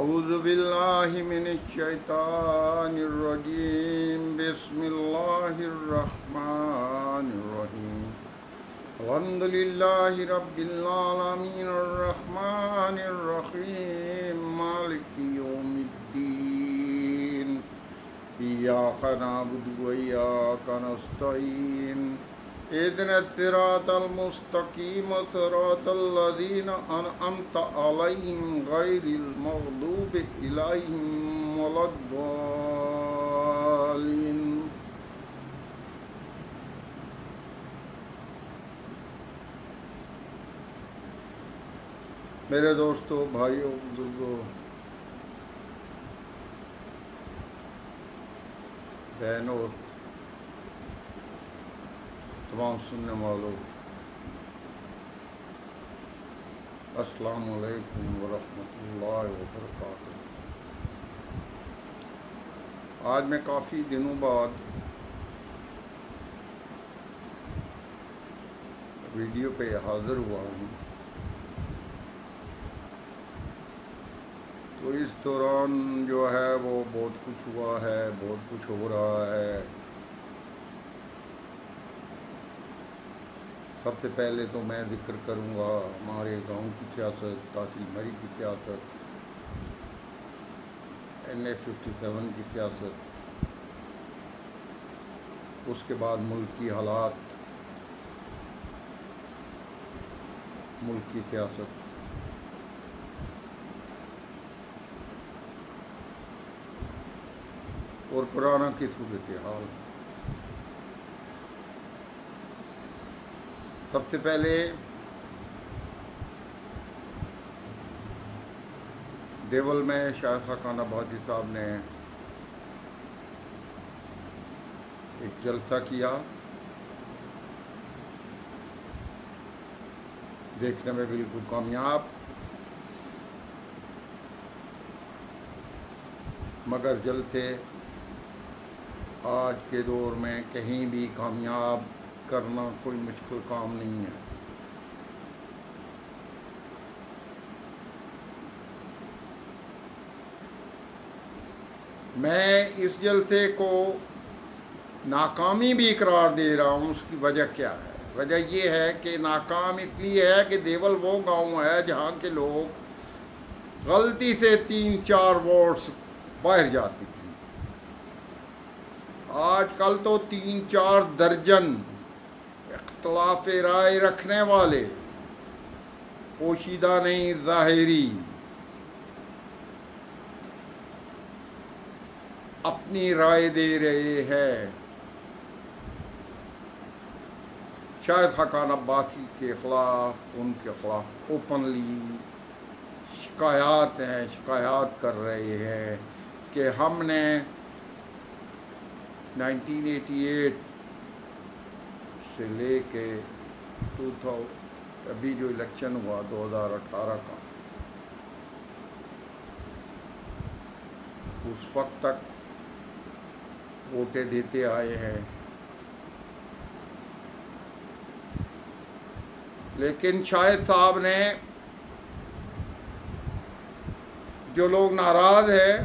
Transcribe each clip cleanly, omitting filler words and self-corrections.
अऊज़ु बिल्लाहि मिनश शैतानिर रजीम बिस्मिल्लाहिर रहमानिर रहीम अल्हम्दुलिल्लाहि रब्बिल आलमीन अर्रहमानिर रहीम मालिकि यौमिद्दीन इय्याका नअबुदु व इय्याका नस्तईन इहदिनस सिरातल मुस्तकीम सिरातल लज़ीना अनअमता अलैहिम गैरिल मग़दूबि अलैहिम वलद्दालिन। मेरे दोस्तों, भाइयों, बुजुर्गों, बहनों, तमाम सुनने वालों, अस्सलामु अलैकुम वरहमतुल्लाहि वबरकातुहू। आज मैं काफ़ी दिनों बाद वीडियो पे हाज़िर हुआ हूँ। तो इस दौरान जो है वो बहुत कुछ हुआ है, बहुत कुछ हो रहा है। सबसे पहले तो मैं जिक्र करूँगा हमारे गांव की सियासत, तहसील मरी की सियासत, NA-57 की सियासत, उसके बाद मुल्क की हालात, मुल्क की सियासत, और कोरोना की सूरत हाल। सबसे पहले देवल में शाह खान आबादी साहब ने एक जलसा किया। देखने में बिल्कुल कामयाब, मगर जलसे आज के दौर में कहीं भी कामयाब करना कोई मुश्किल काम नहीं है। मैं इस जलसे को नाकामी भी करार दे रहा हूँ। उसकी वजह क्या है? वजह ये है कि नाकाम इसलिए है कि देवल वो गांव है जहाँ के लोग गलती से 3-4 वोट्स बाहर जाती थी। आजकल तो 3-4 दर्जन इख्तिलाफ राय रखने वाले, पोशीदा नहीं ज़ाहिरी, अपनी राय दे रहे हैं। शाहिद खान अब्बासी के ख़िलाफ़, उनके ख़िलाफ़ ओपनली शिकायत कर रहे हैं कि हमने 1988 से लेके 2000 अभी जो इलेक्शन हुआ 2018 का, उस वक्त तक वोटें देते आए हैं। लेकिन शाहिद साहब ने, जो लोग नाराज़ हैं,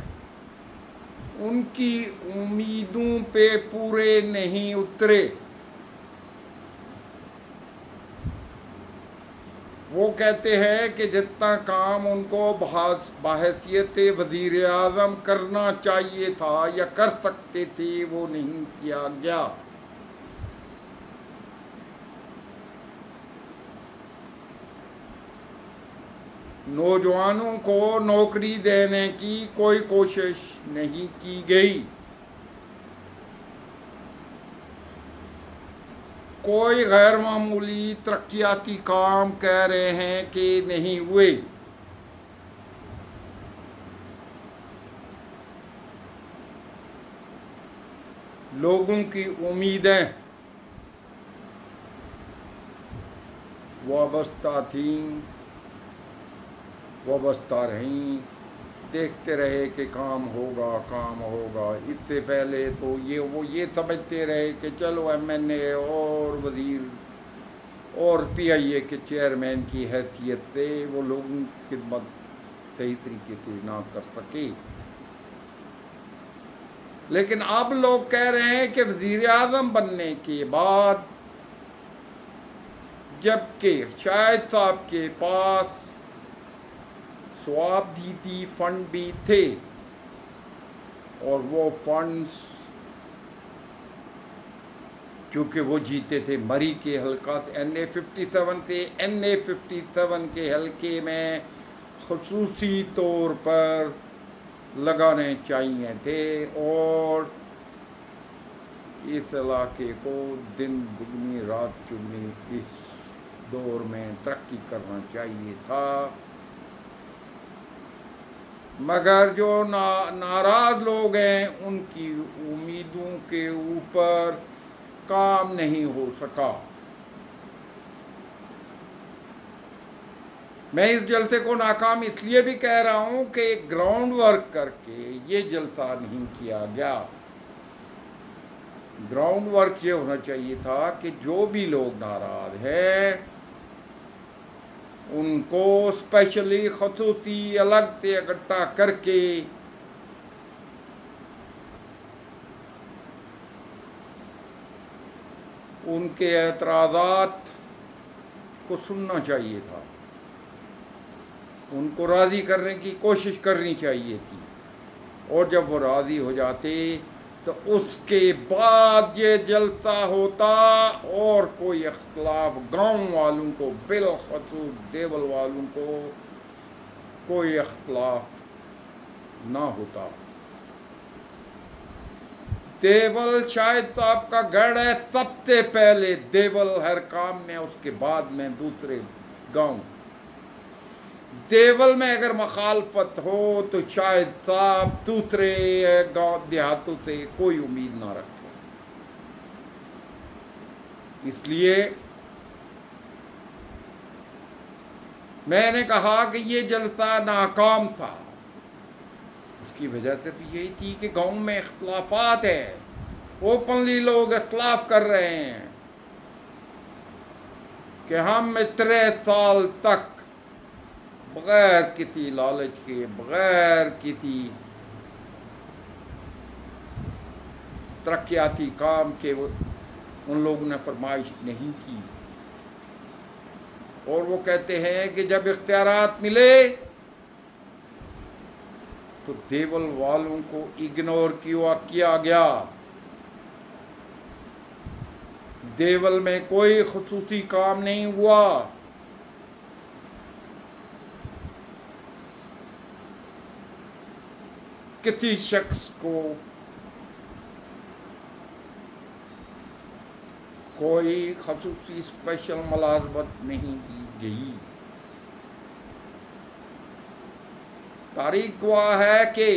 उनकी उम्मीदों पे पूरे नहीं उतरे। वो कहते हैं कि जितना काम उनको बहैसियत वज़ीर आज़म करना चाहिए था या कर सकते थे, वो नहीं किया गया। नौजवानों को नौकरी देने की कोई कोशिश नहीं की गई। कोई गैर मामूली तरक्याती काम कह रहे हैं कि नहीं हुए। लोगों की उम्मीदें वाबस्ता थीं, वाबस्ता रहीं। देखते रहे कि काम होगा। इससे पहले तो ये समझते रहे कि चलो MNA और वज़ीर और PIA के चेयरमैन की हैसियत से वो लोगों की खिदमत सही तरीके से ना कर सके। लेकिन अब लोग कह रहे हैं कि वज़ीर आज़म बनने के बाद, जबकि शाहिद साहब के पास स्वाबदीदी फंड भी थे और वो फंड्स, क्योंकि वो जीते थे मरी के हल्का NA57 से, NA57 के हल्के में ख़ुसूसी तौर पर लगाने चाहिए थे और इस इलाके को दिन दुगनी रात चुगनी इस दौर में तरक्की करना चाहिए था। मगर जो नाराज लोग हैं उनकी उम्मीदों के ऊपर काम नहीं हो सका। मैं इस जलसे को नाकाम इसलिए भी कह रहा हूं कि ग्राउंड वर्क करके ये जलसा नहीं किया गया। ग्राउंड वर्क ये होना चाहिए था कि जो भी लोग नाराज हैं उनको स्पेशली खसूसी अलग से इकट्ठा करके उनके एतराज़ात को सुनना चाहिए था, उनको राज़ी करने की कोशिश करनी चाहिए थी। और जब वो राज़ी हो जाते तो उसके बाद ये जलता होता और कोई अख्तलाफ गांव वालों को, बिलखसूस देवल वालों को कोई अख्तलाफ ना होता। देवल शाहिद साहब का गढ़ है, सबसे पहले देवल हर काम में, उसके बाद में दूसरे गांव। देवल में अगर मखालफत हो तो शाहिद साहब दूसरे गांव देहातों से कोई उम्मीद ना रखे। इसलिए मैंने कहा कि ये जलसा नाकाम था। उसकी वजह से तो यही थी कि गांव में इख्तलाफात है, ओपनली लोग इख्तलाफ कर रहे हैं कि हम इतने साल तक बगैर किसी लालच के, बगैर किसी तरक्याती काम के उन लोगों ने फरमाइश नहीं की। और वो कहते हैं कि जब इख्तियारात मिले तो देवल वालों को इग्नोर किया गया। देवल में कोई खुसूसी काम नहीं हुआ। किसी शख्स को कोई खसूसी स्पेशल मुलाजमत नहीं दी गई। तारीख गवाह है कि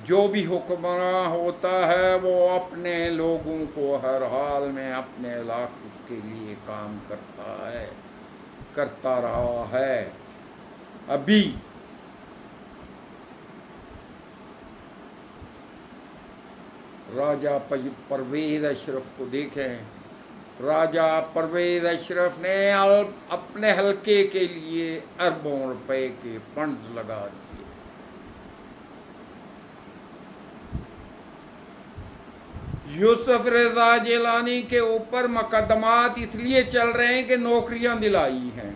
जो भी हुक्मरान होता है वो अपने लोगों को हर हाल में अपने इलाके के लिए काम करता रहा है। अभी राजा परवेज अशरफ को देखें। राजा परवेज अशरफ ने अपने हल्के के लिए अरबों रुपए के फंड्स लगा दिए। यूसुफ रजा जिलानी के ऊपर मुकदमात इसलिए चल रहे हैं कि नौकरियां दिलाई हैं।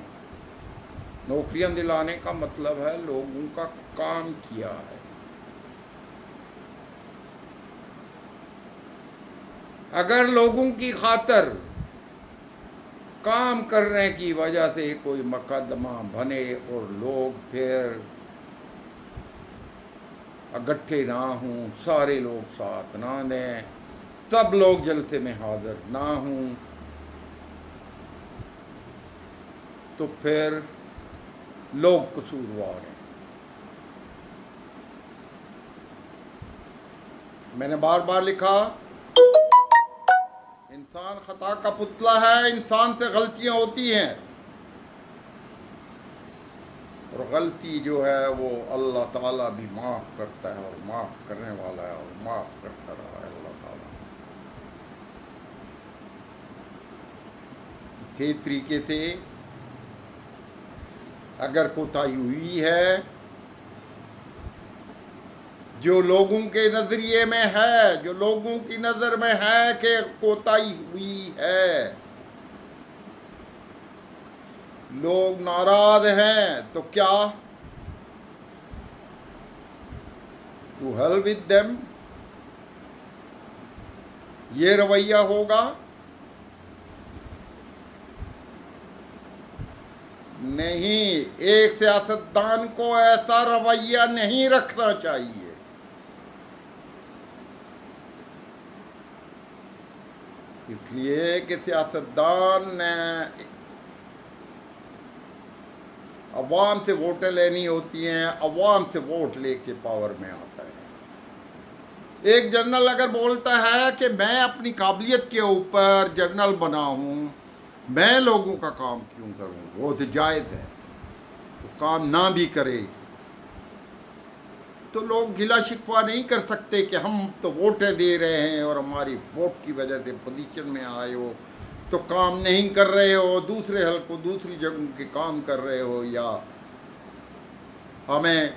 नौकरियां दिलाने का मतलब है लोगों का काम किया है। अगर लोगों की खातर काम करने की वजह से कोई मुकदमा बने और लोग फिर इकट्ठे ना हों, सारे लोग साथ ना दें, सब लोग जलसे में हाजिर ना हों, तो फिर लोग कसूरवार हैं। मैंने बार बार लिखा, इंसान खता का पुतला है, इंसान से गलतियां होती हैं और गलती जो है वो अल्लाह ताला भी माफ़ करता है और माफ़ करने वाला है और माफ़ करता रहा है अल्लाह ताला। इसी तरीके से अगर कोताही हुई है, जो लोगों के नजरिए में है, जो लोगों की नजर में है कि कोताही हुई है, लोग नाराज हैं, तो क्या टू हेल विद देम, ये रवैया होगा? नहीं, एक सियासतदान को ऐसा रवैया नहीं रखना चाहिए। इसलिए कि सियासतदान ने अवाम से वोटें लेनी होती हैं, अवाम से वोट लेके पावर में आता है। एक जनरल अगर बोलता है कि मैं अपनी काबिलियत के ऊपर जनरल बना हूं, मैं लोगों का काम क्यों करूं, वो तो जायज़ है, तो काम ना भी करे तो लोग गिला शिकवा नहीं कर सकते कि हम तो वोटें दे रहे हैं और हमारी वोट की वजह से पोजीशन में आए हो, तो काम नहीं कर रहे हो, दूसरे हल्कों दूसरी जगहों के काम कर रहे हो, या हमें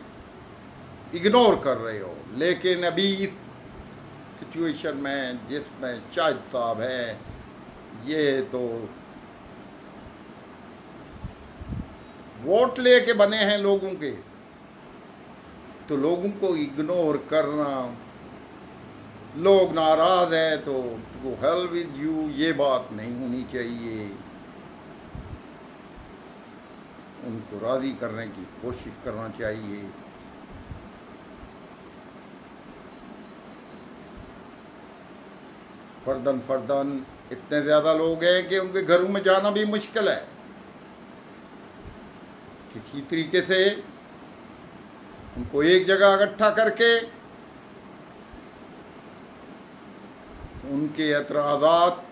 इग्नोर कर रहे हो। लेकिन अभी इस सिचुएशन में जिसमें शाहिद साहब है, ये तो वोट लेके बने हैं लोगों के, तो लोगों को इग्नोर करना, लोग नाराज हैं तो वो हेल विद यू, ये बात नहीं होनी चाहिए। उनको राजी करने की कोशिश करना चाहिए। फर्दन फर्दन इतने ज़्यादा लोग हैं कि उनके घरों में जाना भी मुश्किल है। किसी तरीके से उनको एक जगह इकट्ठा करके उनके एतराज़ात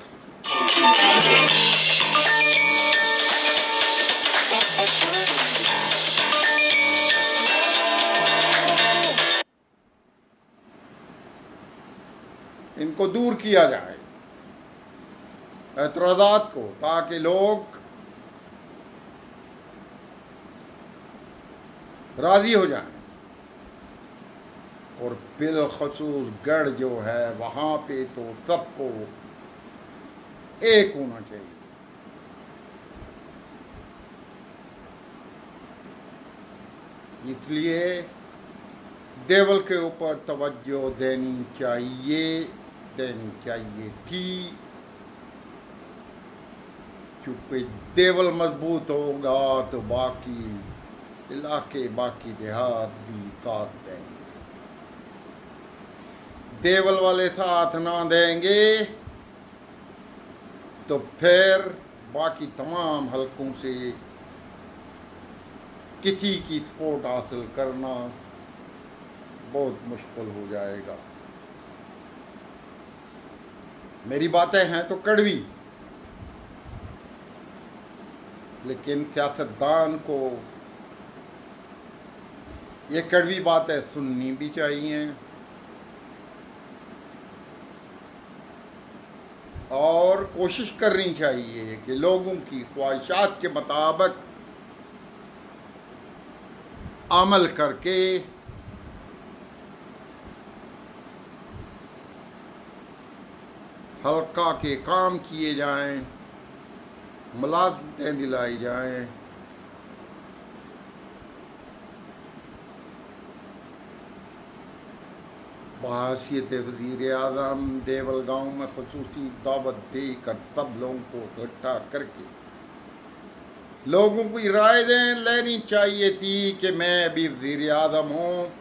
इनको दूर किया जाए, एतराज़ात को, ताकि लोग राज़ी हो जाएं। और बिलखसूस गढ़ जो है वहाँ पे तो सबको एक होना चाहिए। इसलिए देवल के ऊपर तवज्जो देनी चाहिए थी, क्योंकि देवल मजबूत होगा तो बाकी इलाके, बाकी देहात भी साथ देंगे। देवल वाले साथ ना देंगे तो फिर बाकी तमाम हलकों से किसी की सपोर्ट हासिल करना बहुत मुश्किल हो जाएगा। मेरी बातें हैं तो कड़वी, लेकिन सियासतदान को ये कड़वी बातें सुननी भी चाहिए और कोशिश करनी चाहिए कि लोगों की ख्वाहिशात के मुताबिक अमल करके हल्का के काम किए जाएं, मुलाज़मतें दिलाई जाएं। बहैसियत वज़ीर आज़म देवल गाँव में ख़ुसूसी दावत देकर तब लोगों को इकट्ठा करके लोगों की राय लेनी चाहिए थी कि मैं अभी वज़ीर आज़म हूँ,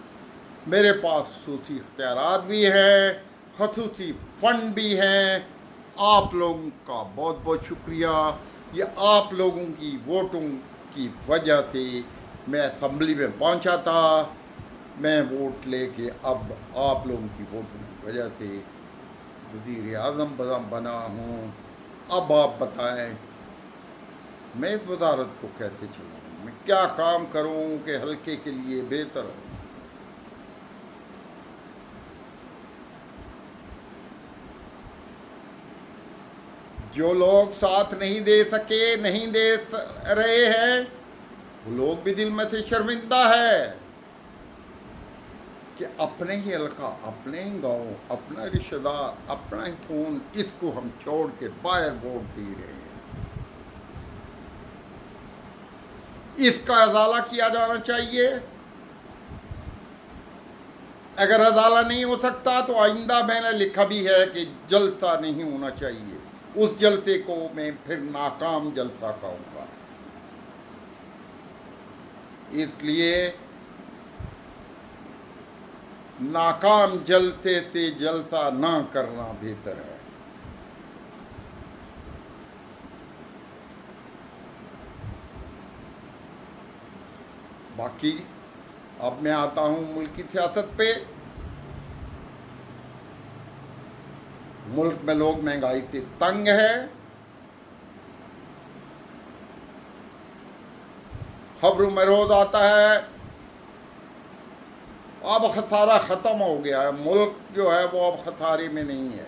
मेरे पास ख़ुसूसी इख्तियारात भी हैं, ख़ुसूसी फ़ंड भी हैं। आप लोगों का बहुत बहुत शुक्रिया। ये आप लोगों की वोटों की वजह से मैं असम्बली में पहुंचा था। मैं वोट लेके अब आप लोगों की वोटों की वजह से वज़ीर आज़म बना हूँ। अब आप बताएं मैं इस वज़ारत को कैसे चलाऊँ, मैं क्या काम करूँ कि हल्के के लिए बेहतर हो। जो लोग साथ नहीं दे सके, नहीं दे रहे हैं, वो लोग भी दिल में से शर्मिंदा है कि अपने ही इलाका, अपने ही गांव, अपना रिश्तेदार, अपना ही खून, इसको हम छोड़ के बाहर वोट दे रहे हैं। इसका अदाला किया जाना चाहिए। अगर अदाला नहीं हो सकता तो आइंदा मैंने लिखा भी है कि जलसा नहीं होना चाहिए। उस जलते को मैं फिर नाकाम जलसा कहूंगा। इसलिए नाकाम जलते से जलता ना करना बेहतर है। बाकी अब मैं आता हूं मुल्क की सियासत पे। मुल्क में लोग महंगाई से तंग है। खबरों में रोज आता है अब खसारा ख़त्म हो गया है। मुल्क जो है वो अब खसारे में नहीं है।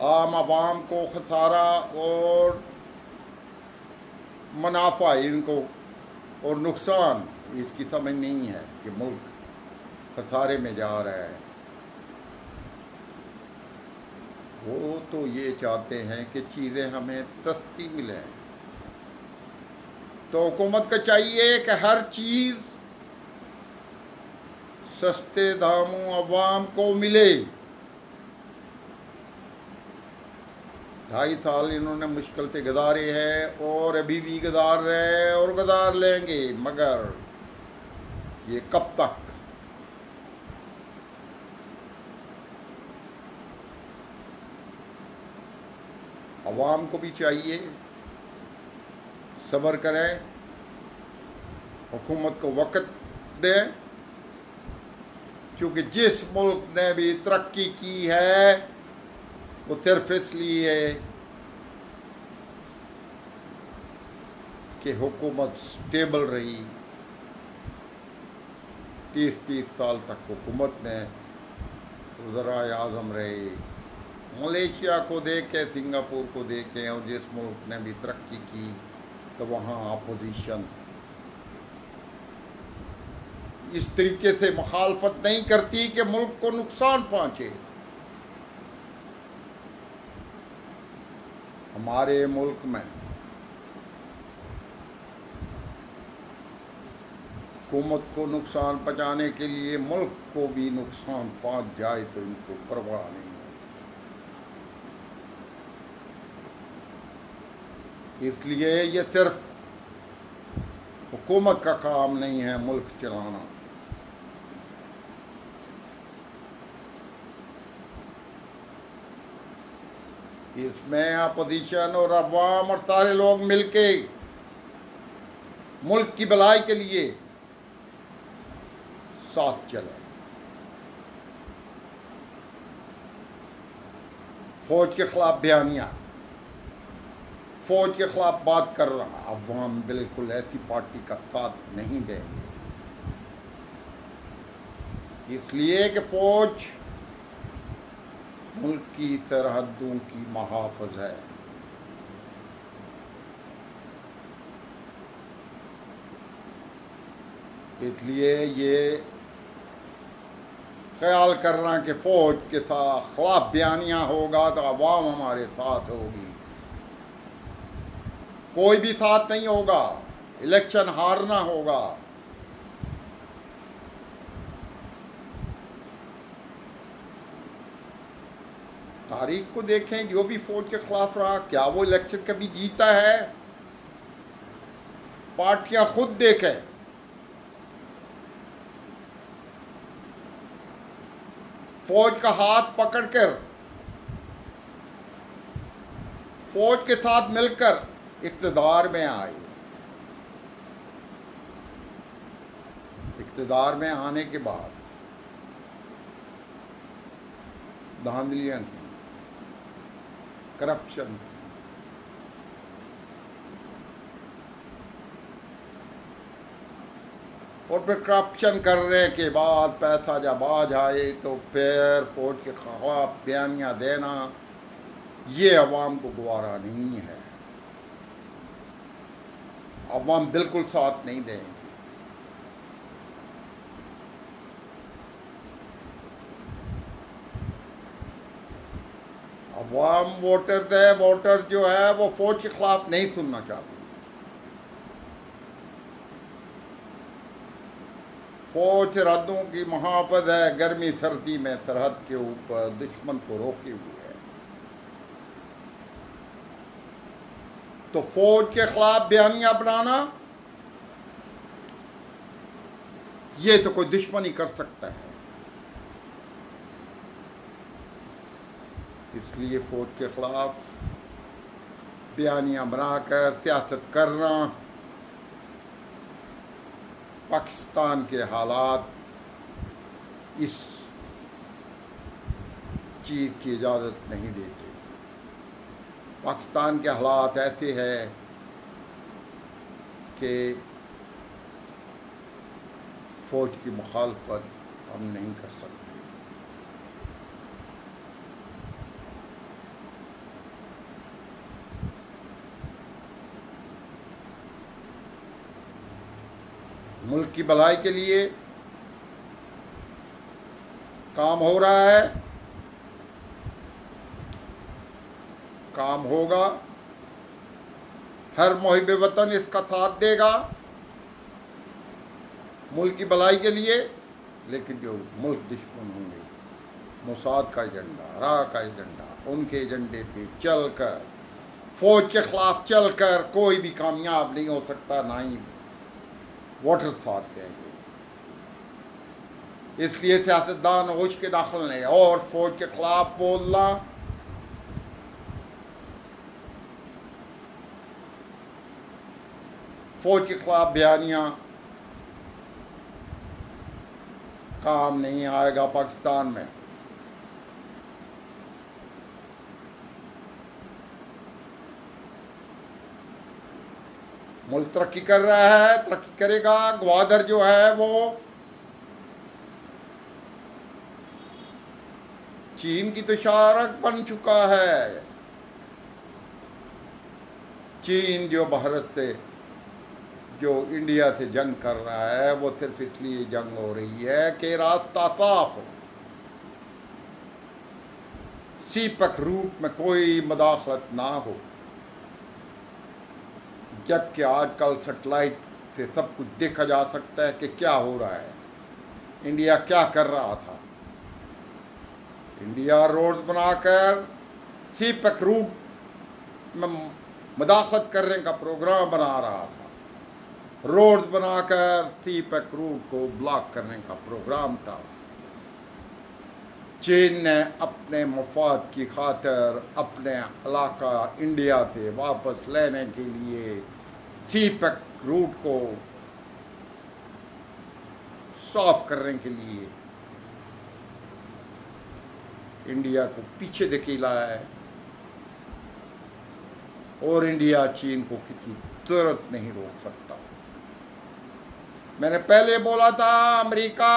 आम आवाम को खसारा और मुनाफा इनको और नुकसान इसकी समझ नहीं है कि मुल्क खसारे में जा रहा है। वो तो ये चाहते हैं कि चीज़ें हमें सस्ती मिलें। तो हुकूमत को चाहिए कि हर चीज़ सस्ते दामों अवाम को मिले। 2.5 साल इन्होंने मुश्किल से गुजारे हैं और अभी भी गुजार रहे हैं और गुजार लेंगे, मगर ये कब तक? अवाम को भी चाहिए सब्र करें, हुकूमत को वक़्त दें, क्योंकि जिस मुल्क ने भी तरक्की की है वो सिर्फ इसलिए कि हुकूमत स्टेबल रही। 30-30 साल तक हुकूमत में वज़राए आज़म रहे। मलेशिया को देखें, सिंगापुर को देखें, और जिस मुल्क ने भी तरक्की की तो वहाँ अपोजिशन इस तरीके से मुखालफत नहीं करती कि मुल्क को नुकसान पहुँचे। हमारे मुल्क में हुकूमत को नुकसान पहुँचाने के लिए मुल्क को भी नुकसान पहुँच जाए तो इनको परवाह नहीं। इसलिए ये सिर्फ हुकूमत का काम नहीं है मुल्क चलाना। इसमें अपोजिशन और अवाम और सारे लोग मिलके मुल्क की भलाई के लिए साथ चले। फौज के खिलाफ बयानिया, फौज के खिलाफ बात कर रहा, अवाम बिल्कुल ऐसी पार्टी का साथ नहीं देंगे। इसलिए कि फौज मुल्क की सरहदों की महाफिज है। इसलिए ये ख्याल करना कि फौज के साथ खिलाफ बयानिया होगा तो अवाम हमारे साथ होगी, कोई भी साथ नहीं होगा। इलेक्शन हारना होगा। तारीख को देखें, जो भी फौज के खिलाफ रहा, क्या वो इलेक्शन कभी जीता है? पार्टियां खुद देखें, फौज का हाथ पकड़कर, फौज के साथ मिलकर इक़्तिदार में आए। इक़्तिदार में आने के बाद धांधलियां की, करप्शन की, और फिर करप्शन करने के बाद पैसा जब आ जाए तो फिर फौज के खिलाफ बयानियाँ देना, ये अवाम को गवारा नहीं है। अवाम बिल्कुल साथ नहीं देंगे। अवाम वोटर जो है वो फौज के खिलाफ नहीं सुनना चाहते। फौज सरहदों की मुहाफ़िज़ है, गर्मी सर्दी में सरहद के ऊपर दुश्मन को रोके हुए है। तो फौज के खिलाफ बयानियां बनाना ये तो कोई दुश्मन ही कर सकता है। इसलिए फौज के खिलाफ बयानियां बनाकर सियासत करना, पाकिस्तान के हालात इस चीज़ की इजाज़त नहीं देते। पाकिस्तान के हालात ऐसे हैं कि फ़ौज की मुखालफत हम नहीं कर सकते। मुल्क की भलाई के लिए काम हो रहा है, काम होगा। हर मुहिब वतन इसका साथ देगा मुल्क की भलाई के लिए। लेकिन जो मुल्क दुश्मन होंगे, मोसाद का एजेंडा, रा का एजेंडा, उनके एजेंडे पे चलकर, फौज के खिलाफ चलकर कोई भी कामयाब नहीं हो सकता, ना ही वोटर साथ देंगे। इसलिए सियासतदान होश के दाखिल ने और फौज के खिलाफ बोलना फौज के खिलाफ बयानियां काम नहीं आएगा पाकिस्तान में। मुल्क तरक्की कर रहा है, तरक्की करेगा। ग्वादर जो है वो चीन की तुषारक बन चुका है। चीन जो भारत से, जो इंडिया से जंग कर रहा है, वो सिर्फ इसलिए जंग हो रही है कि रास्ता साफ हो, सीपक रूट में कोई मदाखलत ना हो। जबकि आजकल सेटेलाइट से सब कुछ देखा जा सकता है कि क्या हो रहा है, इंडिया क्या कर रहा था। इंडिया रोड बनाकर सीपक रूट में मदाखलत करने का प्रोग्राम बना रहा था। रोड बनाकर सीपक रूट को ब्लॉक करने का प्रोग्राम था। चीन ने अपने मफाद की खातिर अपने इलाका इंडिया से वापस लेने के लिए सीपक रूट को साफ करने के लिए इंडिया को पीछे धकेला है। और इंडिया चीन को किसी जरूरत नहीं रोक सकता। मैंने पहले बोला था, अमेरिका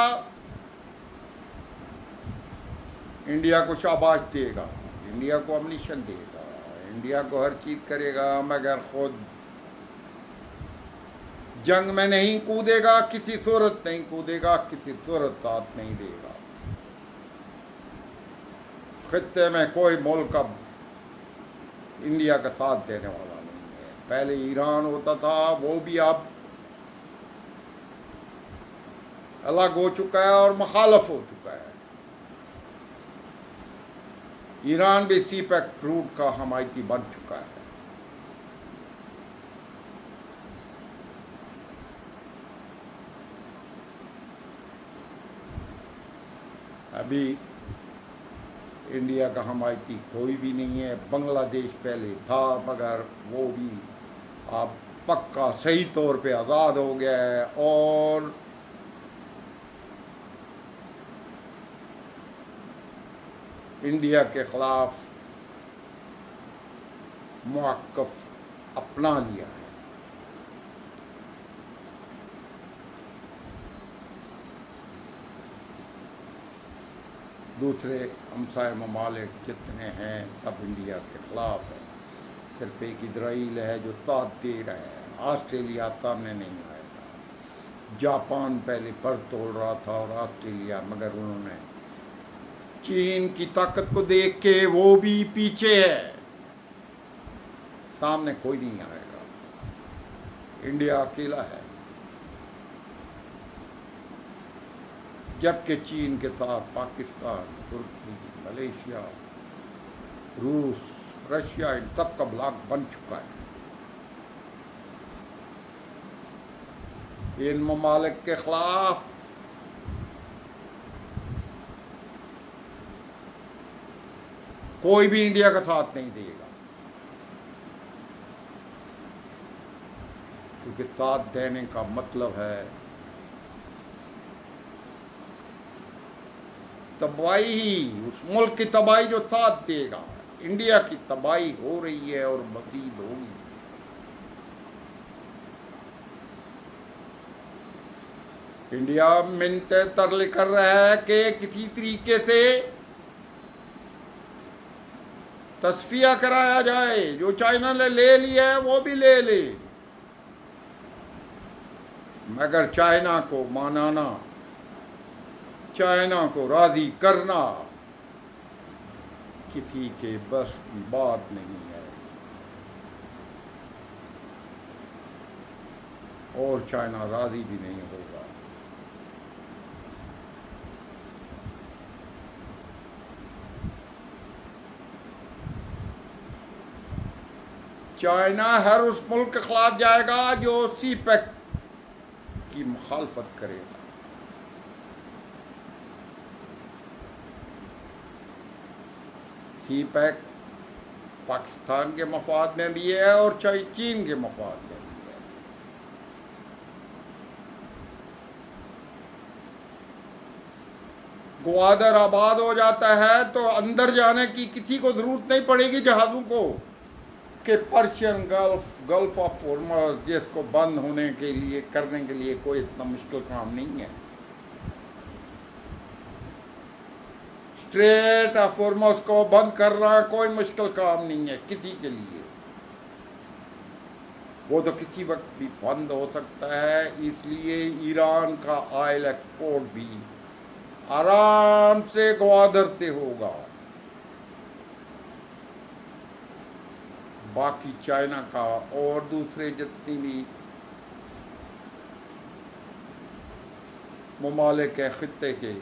इंडिया को शाबाश देगा, इंडिया को अम्निशन देगा, इंडिया को हर चीज करेगा, मगर खुद जंग में नहीं कूदेगा, किसी सूरत नहीं कूदेगा, किसी सूरत साथ नहीं देगा। खित्ते में कोई मुल्क अब इंडिया का साथ देने वाला नहीं है। पहले ईरान होता था, वो भी अब अलग हो चुका है और मुखालफ हो चुका है। ईरान भी सीपैक रूट का हमायती बन चुका है। अभी इंडिया का हमायती कोई भी नहीं है। बांग्लादेश पहले था, मगर वो भी अब पक्का सही तौर पे आज़ाद हो गया है और इंडिया के खिलाफ मौक़िफ़ अपना लिया है। दूसरे हमसाय ममालिक जितने हैं सब इंडिया के खिलाफ है। सिर्फ एक इजराइल है जो साथ दे रहा है। ऑस्ट्रेलिया सामने नहीं आएगा। जापान पहले पर तोड़ रहा था और ऑस्ट्रेलिया, मगर उन्होंने चीन की ताकत को देख के वो भी पीछे है, सामने कोई नहीं आएगा। इंडिया अकेला है, जबकि चीन के साथ पाकिस्तान, तुर्की, मलेशिया, रूस, रशिया, इन सब का ब्लॉक बन चुका है। इन ममालिक के खिलाफ कोई भी इंडिया का साथ नहीं देगा, क्योंकि साथ देने का मतलब है तबाही ही, उस मुल्क की तबाही जो साथ देगा। इंडिया की तबाही हो रही है और मजीद होगी। इंडिया मिन्नतें तरले कर रहा है कि किसी तरीके से तस्फिया कराया जाए, जो चाइना ने ले लिया है वो भी ले ले, मगर चाइना को मनाना, चाइना को राजी करना किसी के बस की बात नहीं है, और चाइना राजी भी नहीं होगा। चाइना हर उस मुल्क के खिलाफ जाएगा जो सीपैक की मुखालफत करेगा। सीपैक पाकिस्तान के मफाद में भी है और चीन के मफाद में भी है। ग्वादर आबाद हो जाता है तो अंदर जाने की किसी को जरूरत नहीं पड़ेगी जहाज़ों को, कि पर्शियन गल्फ ऑफ हॉर्मज़ जिसको बंद होने के लिए करने के लिए कोई इतना मुश्किल काम नहीं है। स्ट्रेट ऑफ हॉर्मज़ को बंद करना कोई मुश्किल काम नहीं है किसी के लिए, वो तो किसी वक्त भी बंद हो सकता है। इसलिए ईरान का ऑयल एक्सपोर्ट भी आराम से ग्वादर से होगा। बाकी चाइना का और दूसरे जितनी भी ममालिक है खित्ते के,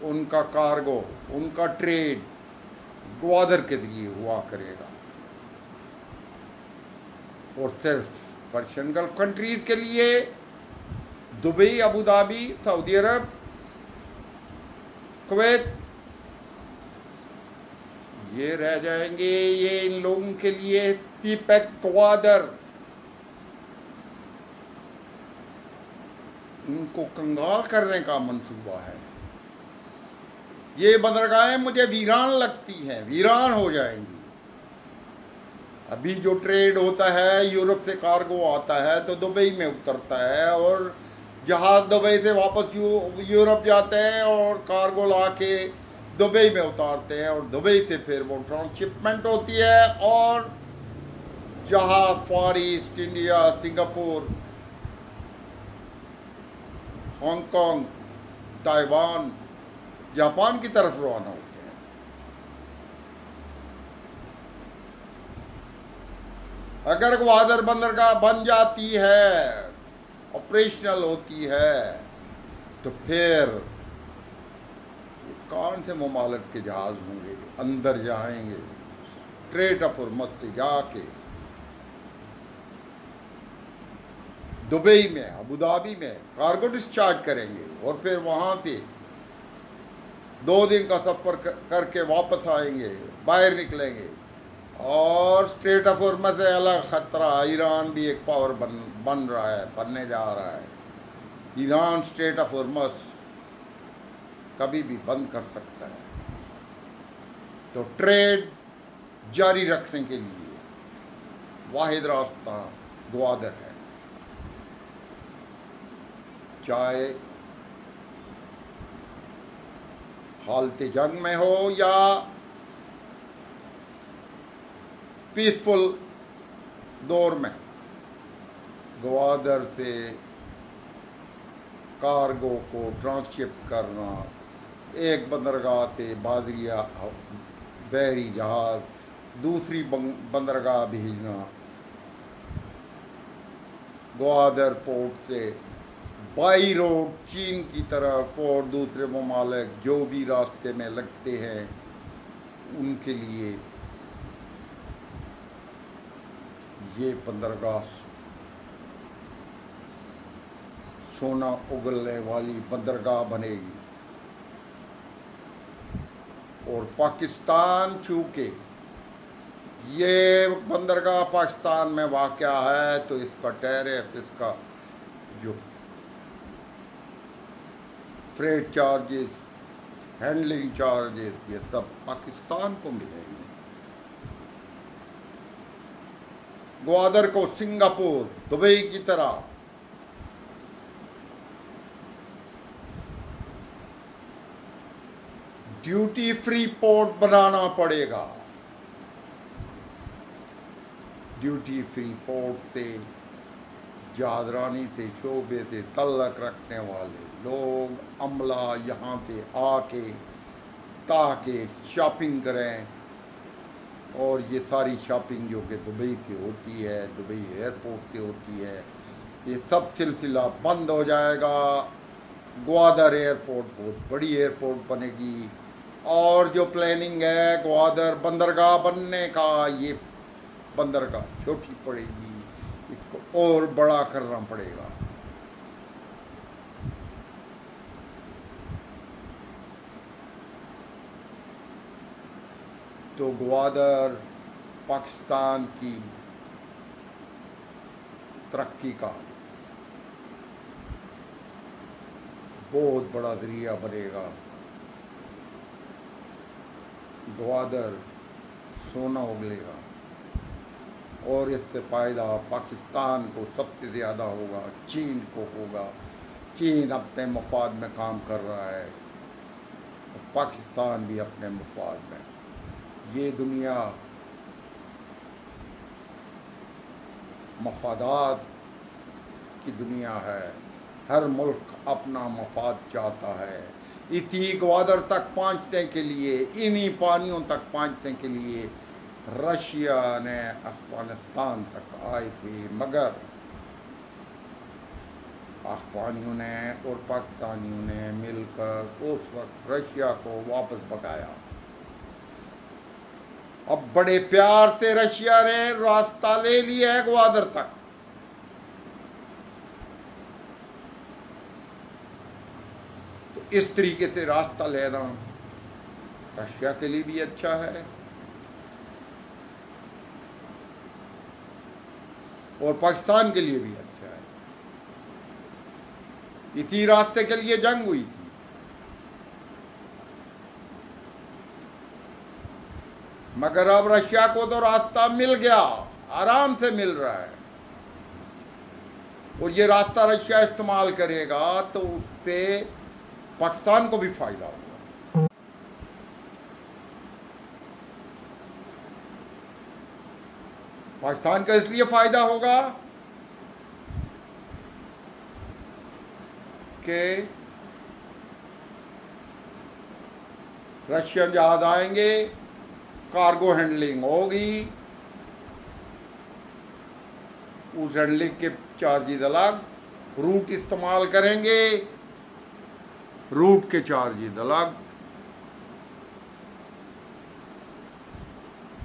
उनका कार्गो, उनका ट्रेड ग्वादर के लिए हुआ करेगा। और सिर्फ पर्शियन गल्फ कंट्रीज के लिए दुबई, अबू धाबी, सऊदी अरब, कुवैत ये रह जाएंगे। ये इन लोगों के लिए सीपैक ग्वादर, इनको कंगाल करने का मंसूबा है। ये बंदरगाहें मुझे वीरान लगती हैं, वीरान हो जाएंगी। अभी जो ट्रेड होता है, यूरोप से कार्गो आता है तो दुबई में उतरता है, और जहाज दुबई से वापस यूरोप जाते हैं और कार्गो ला के दुबई में उतारते हैं, और दुबई से फिर वो ट्रांसशिपमेंट होती है और जहाज Far East, India, Singapore, Hong Kong, Taiwan, Japan की तरफ रवाना होते हैं। अगर ग्वादर बंदरगाह बन जाती है, ऑपरेशनल होती है, तो फिर कौन से ममालिक के जहाज होंगे अंदर जाएंगे, स्ट्रेट ऑफ हॉर्मज़ से जाके दुबई में, अबू धाबी में कार्गो डिस्चार्ज करेंगे, और फिर वहाँ से 2 दिन का सफ़र करके वापस आएंगे, बाहर निकलेंगे। और स्ट्रेट ऑफ हॉर्मज़ से अलग ख़तरा, ईरान भी एक पावर बन रहा है, बनने जा रहा है। ईरान स्ट्रेट ऑफ हॉर्मज़ कभी भी बंद कर सकता है। तो ट्रेड जारी रखने के लिए वाहिद रास्ता ग्वादर है, चाहे हालत जंग में हो या पीसफुल दौर में। ग्वादर से कार्गो को ट्रांसशिप करना, एक बंदरगाह से बादरिया बहरी जहाज दूसरी बंदरगाह भेजना, ग्वादर पोर्ट से बाई रोड चीन की तरफ और दूसरे ममालिक जो भी रास्ते में लगते हैं उनके लिए ये बंदरगाह सोना उगलने वाली बंदरगाह बनेगी। और पाकिस्तान चूँकि ये बंदरगाह पाकिस्तान में वाक़या है तो इसका टैरिफ, इसका जो फ्रेट चार्जेस, हैंडलिंग चार्जेस, ये सब पाकिस्तान को मिलेंगे। ग्वादर को सिंगापुर, दुबई की तरह ड्यूटी फ्री पोर्ट बनाना पड़ेगा। ड्यूटी फ्री पोर्ट से जहाजरानी से शोबे से तल्लक रखने वाले लोग, अमला यहाँ पे आके ताकि शॉपिंग करें, और ये सारी शॉपिंग जो कि दुबई से होती है, दुबई एयरपोर्ट से होती है, ये सब सिलसिला बंद हो जाएगा। ग्वादर एयरपोर्ट बहुत बड़ी एयरपोर्ट बनेगी, और जो प्लानिंग है ग्वादर बंदरगाह बनने का, ये बंदरगाह छोटी पड़ेगी, इसको और बड़ा करना पड़ेगा। तो ग्वादर पाकिस्तान की तरक्की का बहुत बड़ा जरिया बनेगा। ग्वादर सोना उगलेगा और इससे फ़ायदा पाकिस्तान को सबसे ज़्यादा होगा, चीन को होगा। चीन अपने मफाद में काम कर रहा है, पाकिस्तान भी अपने मफाद में। ये दुनिया मफादात की दुनिया है, हर मुल्क अपना मफाद चाहता है। इसी ग्वादर तक पहुँचने के लिए, इन्हीं पानियों तक पहुँचने के लिए रशिया ने अफ़गानिस्तान तक आए थे, मगर अफ़गानियों ने और पाकिस्तानियों ने मिलकर उस वक्त रशिया को वापस भगाया। अब बड़े प्यार से रशिया ने रास्ता ले लिया है ग्वादर तक। तो इस तरीके से रास्ता लेना रशिया के लिए भी अच्छा है और पाकिस्तान के लिए भी अच्छा है। इसी रास्ते के लिए जंग हुई थी, मगर अब रशिया को तो रास्ता मिल गया, आराम से मिल रहा है, और ये रास्ता रशिया इस्तेमाल करेगा तो उससे पाकिस्तान को भी फायदा होगा। पाकिस्तान का इसलिए फायदा होगा कि रशियन जहाज आएंगे, कार्गो हैंडलिंग होगी, उस हैंडलिंग के चार्जेस अलग, रूट इस्तेमाल करेंगे, रूट के चार्जेस अलग।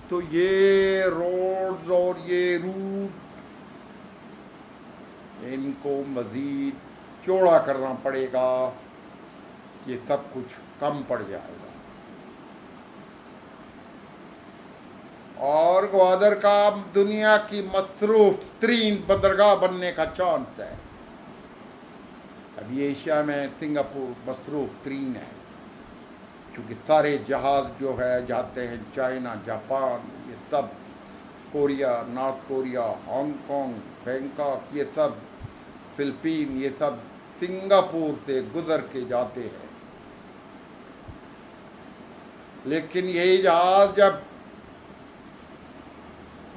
तो ये रोड्स और ये रूट, इनको मज़ीद चौड़ा करना पड़ेगा, ये सब कुछ कम पड़ जाएगा। और ग्वादर का दुनिया की मसरूफ तरीन बंदरगाह बनने का चांस है। अभी एशिया में सिंगापुर मसरूफ तरीन है, क्योंकि सारे जहाज जो है जाते हैं चाइना, जापान, ये सब, Korea, north Korea, Hong Kong, Bangkok, ये सब, फिलिपीन, ये सब सिंगापुर से गुजर के जाते हैं। लेकिन यही जहाज जब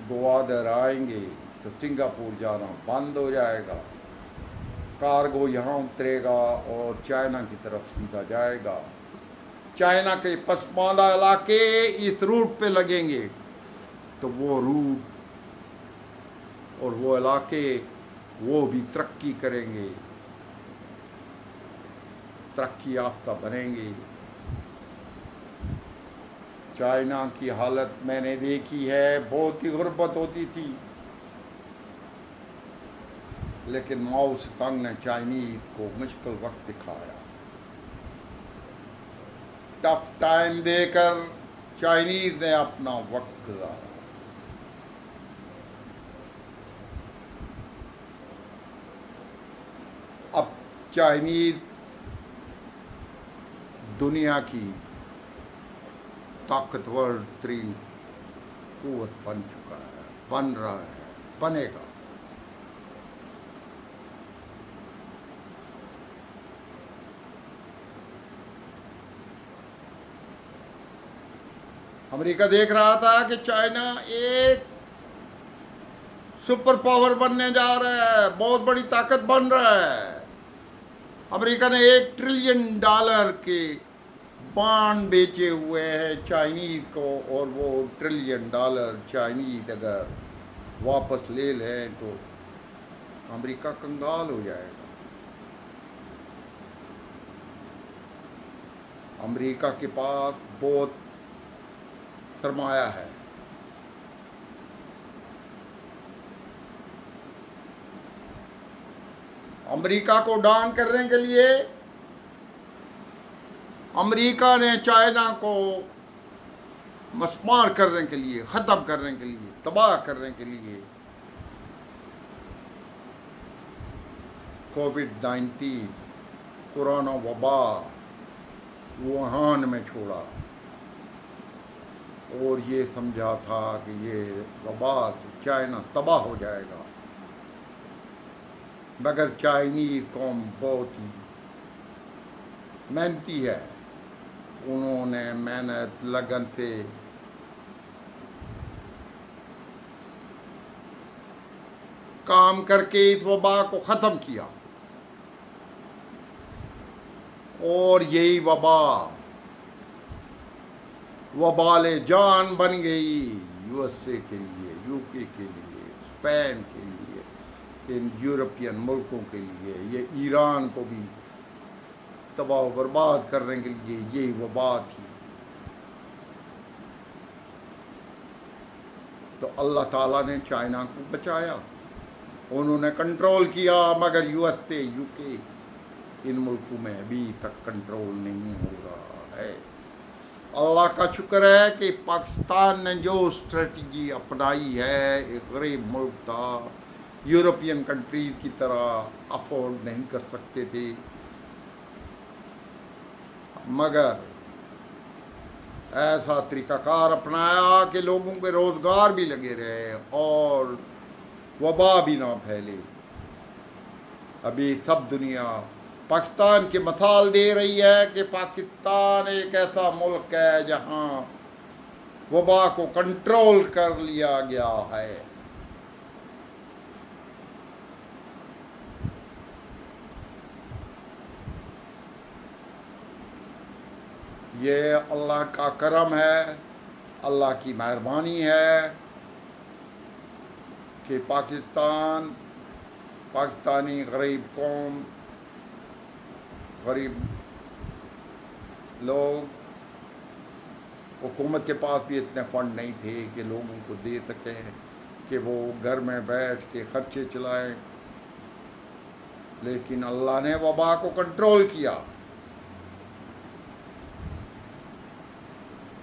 ग्वादर आएंगे तो सिंगापुर जाना बंद हो जाएगा, कार्गो यहाँ उतरेगा और चाइना की तरफ सीधा जाएगा। चाइना के पसमानदा इलाके इस रूट पे लगेंगे, तो वो रूट और वो इलाके वो भी तरक्की करेंगे, तरक्की याफ्ता बनेंगे। चाइना की हालत मैंने देखी है, बहुत ही गुर्बत होती थी, लेकिन माओ त्से ने चाइनीज को मुश्किल वक्त दिखाया, टफ टाइम देकर चाइनीज ने अपना वक्त गुजारा। अब चाइनीज दुनिया की ताकतवर तरीन कुव्वत बन चुका है, बन रहा है, बनेगा। अमेरिका देख रहा था कि चाइना एक सुपर पावर बनने जा रहा है, बहुत बड़ी ताकत बन रहा है। अमेरिका ने $1 ट्रिलियन के बॉन्ड बेचे हुए हैं चाइनीज को, और वो $1 ट्रिलियन चाइनीज अगर वापस ले लें तो अमेरिका कंगाल हो जाएगा। अमेरिका के पास बहुत सरमाया है। अमेरिका को डाउन करने के लिए अमेरिका ने चाइना को मस्मार करने के लिए, ख़त्म करने के लिए, तबाह करने के लिए कोविड-19 कोरोना वबा वुहान में छोड़ा, और ये समझा था कि ये वबा से चाइना तबाह हो जाएगा। मगर चाइनीज कौम बहुत ही मेहनती है, उन्होंने मेहनत लगन से काम करके इस वबा को ख़त्म किया, और यही वबा वबाले जान बन गई यूएसए के लिए, यूके के लिए, स्पेन के लिए, इन यूरोपियन मुल्कों के लिए, ये ईरान को भी तबाह बर्बाद करने के लिए यही वबा थी। तो अल्लाह ताला ने चाइना को बचाया, उन्होंने कंट्रोल किया, मगर यूएसए, यूके, इन मुल्कों में अभी तक कंट्रोल नहीं हो रहा है। अल्लाह का शुक्र है कि पाकिस्तान ने जो स्ट्रेटजी अपनाई है, एक गरीब मुल्क था, यूरोपियन कंट्रीज की तरह अफोर्ड नहीं कर सकते थे, मगर ऐसा तरीक़ाकार अपनाया कि लोगों के रोज़गार भी लगे रहे और वबा भी ना फैले। अभी सब दुनिया पाकिस्तान की मिसाल दे रही है कि पाकिस्तान एक ऐसा मुल्क है जहां वबा को कंट्रोल कर लिया गया है। ये अल्लाह का करम है, अल्लाह की मेहरबानी है कि पाकिस्तानी गरीब कौम, गरीब लोग, हुकूमत के पास भी इतने फंड नहीं थे कि लोगों को दे सकें कि वो घर में बैठ के खर्चे चलाएं, लेकिन अल्लाह ने वबा को कंट्रोल किया।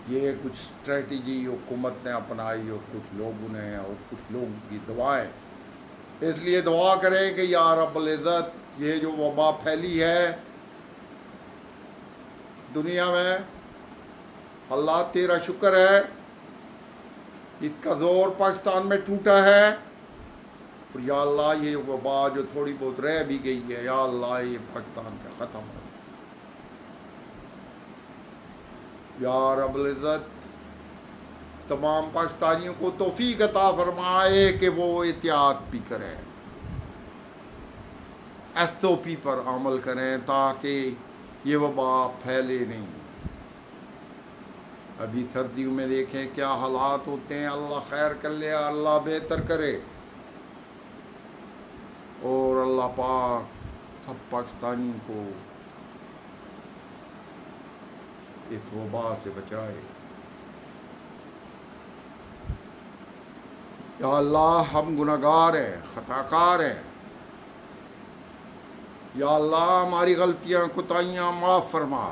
ये कुछ स्ट्रेटजी हुकूमत ने अपनाई और कुछ लोगों ने, और कुछ लोगों की दुआएं। इसलिए दुआ करें कि या रब्बुल इज़्ज़त, ये जो वबा फैली है दुनिया में, अल्लाह तेरा शुक्र है, इसका जोर पाकिस्तान में टूटा है, और या अल्लाह ये वबा जो थोड़ी बहुत रह भी गई है, या अल्लाह ये पाकिस्तान का ख़त्म हो। या रब्बुल इज़्ज़त, तमाम पाकिस्तानियों को तौफीक अता फरमाए कि वो एहतियात भी करें, SOP पर अमल करें ताकि ये वबा फैले नहीं। अभी सर्दियों में देखें क्या हालात होते हैं, अल्लाह खैर कर ले, अल्लाह बेहतर करे और अल्लाह पाक सब पाकिस्तानियों को इस वबा से बचाए। या अल्लाह हम गुनहगार हैं, खताकार हैं, या अल्लाह हमारी गलतियां कोताहियां माफ़ फरमा,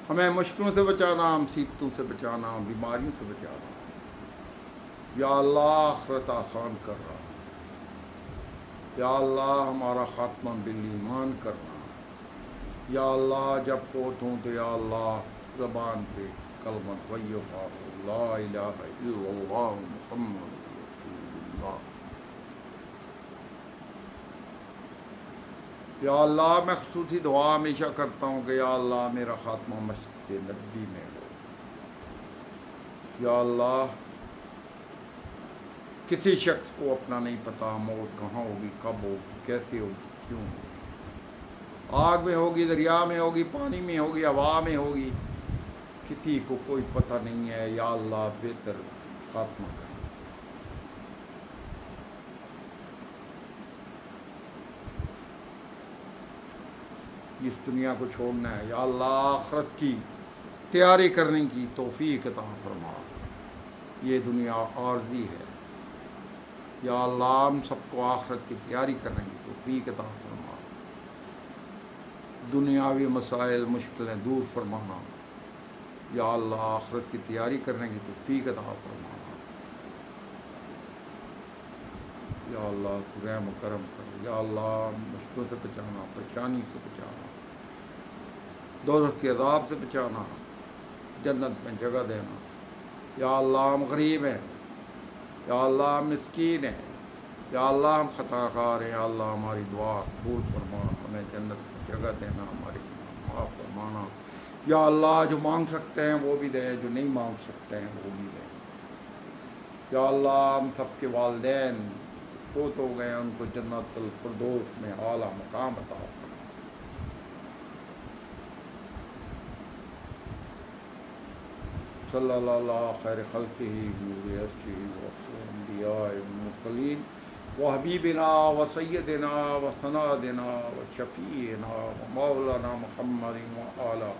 हमें मुश्किलों से बचाना, मुसीबतों से बचाना, बीमारियों से बचाना। या अल्लाह आखिरत आसान कर रहा, या अल्लाह हमारा खात्मा बिल ईमान करना। या अल्लाह जब फोत हों तो या अल्लाह ज़बान पे कलमा तय्यबा ला इलाहा इल्लल्लाह मुहम्मद रसूलुल्लाह। या अल्लाह मैं ख़ुसूसी दुआ हमेशा करता हूँ कि या अल्लाह मेरा ख़ात्मा मस्जिद नबी में हो। या अल्लाह किसी शख्स को अपना नहीं पता मौत कहाँ होगी, कब होगी, कैसे होगी, क्यों होगी, आग में होगी, दरिया में होगी, पानी में होगी, हवा में होगी, किसी को कोई पता नहीं है। या अल्लाह बेहतर ख़ात्मा कर। इस दुनिया को छोड़ना है, या अल्लाह आखिरत की तैयारी करने की तौफीक अता फरमा। ये दुनिया आर्जी है, या अल्लाह हम सबको आखिरत की तैयारी करने की तौफीक अता फरमा। दुनियावी मसाइल मुश्किलें दूर फरमाना। या अल्लाह आखिरत की तैयारी करने की तौफीक अता फरमाना। या अल्लाह तू रहम करम कर। या अल्लाह मुश्किलों से बचाना, परेशानी से बचाना, दोज़ख के अज़ाब से बचाना, जन्नत में जगह देना। या अल्लाह हम गरीब हैं, या अल्लाह हम मिस्कीन हैं, या अल्लाह हम खताकार हैं। या अल्लाह हमारी दुआ कबूल फरमा, हमें जन्नत में जगह देना, हमारी माफ़ फरमाना। या अल्लाह जो मांग सकते हैं वो भी दे, जो नहीं मांग सकते हैं वो भी दे। या अल्लाह हम सबके वालिदैन फोत हो गए, उनको जन्नतुल फिरदौस में आला मकाम अता फरमा। सल्लल्लाहु अलैहि खैर खल्क़िही नूर अर्शिही व अंबियाए व मुरसलीन व हबीबिना व सय्यदिना व सनादिना व शफीना व मौलाना मुहम्मदिन व आला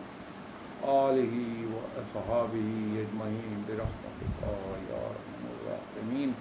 आलिही व अस्हाबिही अजमईन बिरहमतिका या अरहमर राहिमीन।